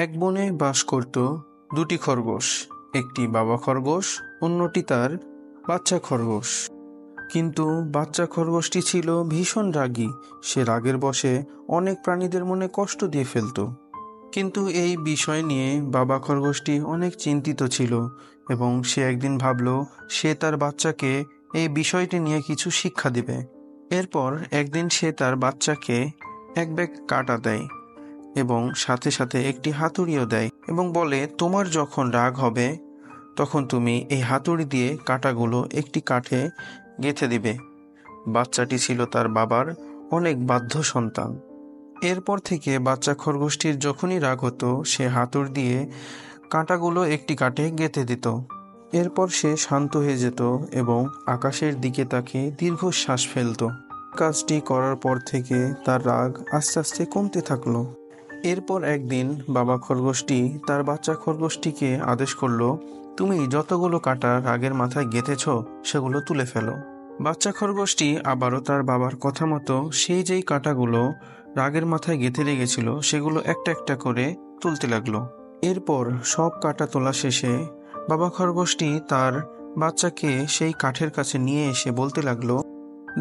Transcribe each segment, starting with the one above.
এক বনে বাস করত দুটি খরগোশ। একটি বাবা খরগোশ, অন্যটি তার বাচ্চা খরগোশ। কিন্তু বাচ্চা খরগোশটি ছিল ভীষণ রাগী। সে রাগের বশে অনেক প্রাণীদের মনে কষ্ট দিয়ে ফেলত। কিন্তু এই বিষয় নিয়ে বাবা খরগোশটি অনেক চিন্তিত ছিল এবং সে একদিন ভাবল সে তার বাচ্চাকে এই বিষয়টি নিয়ে কিছু শিক্ষা দিবে। এরপর একদিন সে তার বাচ্চাকে এক ব্যাগ কাঁটা দেয় এবং সাথে সাথে একটি হাতুড়িও দেয় এবং বলে, তোমার যখন রাগ হবে তখন তুমি এই হাতুড়ি দিয়ে কাঁটাগুলো একটি কাঠে গেঁথে দিবে। বাচ্চাটি ছিল তার বাবার অনেক বাধ্য সন্তান। এরপর থেকে বাচ্চা খরগোশটির যখনই রাগ হতো সে হাতুড়ি দিয়ে কাঁটাগুলো একটি কাঠে গেঁথে দিত। এরপর সে শান্ত হয়ে যেত এবং আকাশের দিকে তাকিয়ে দীর্ঘশ্বাস ফেলত। কাজটি করার পর থেকে তার রাগ আস্তে আস্তে কমতে থাকলো। এরপর একদিন বাবা খরগোশটি তার বাচ্চা খরগোশটিকে আদেশ করলো, তুমি যতগুলো কাঁটা রাগের মাথায় গেঁথেছ সেগুলো তুলে ফেলো। বাচ্চা খরগোশটি আবারও তার বাবার কথা মতো সেই যেই কাঁটাগুলো রাগের মাথায় গেঁথে রেখেছিল সেগুলো একটা একটা করে তুলতে লাগলো। এরপর সব কাঁটা তোলা শেষে বাবা খরগোশটি তার বাচ্চাকে সেই কাঠের কাছে নিয়ে এসে বলতে লাগলো,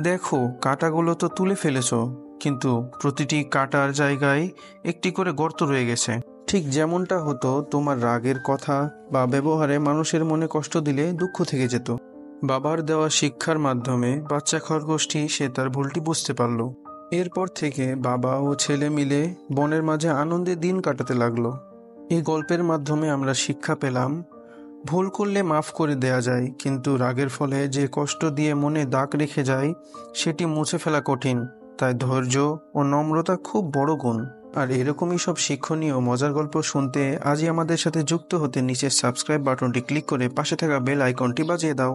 দেখো কাঁটাগুলো তো তুলে ফেলেছো, কিন্তু প্রতিটি কাঁটার জায়গায় একটি করে গর্ত রয়ে গেছে। ঠিক যেমনটা হতো তোমার রাগের কথা বা ব্যবহারে মানুষের মনে কষ্ট দিলে দুঃখ থেকে যেত। বাবার দেওয়া শিক্ষার মাধ্যমে বাচ্চা খরগোশটি সে তার ভুলটি বুঝতে পারল। এরপর থেকে বাবা ও ছেলে মিলে বনের মাঝে আনন্দে দিন কাটাতে লাগলো। এই গল্পের মাধ্যমে আমরা শিক্ষা পেলাম, ভুল করলে মাফ করে দেয়া যায়, কিন্তু রাগের ফলে যে কষ্ট দিয়ে মনে দাগ রেখে যায় সেটি মুছে ফেলা কঠিন। তাই ধৈর্য ও নম্রতা খুব বড় গুণ। আর এরকমই সব শিক্ষণীয় মজার গল্প শুনতে আজই আমাদের সাথে যুক্ত হতে নিচের সাবস্ক্রাইব বাটনটি ক্লিক করে পাশে থাকা বেল আইকনটি বাজিয়ে দাও।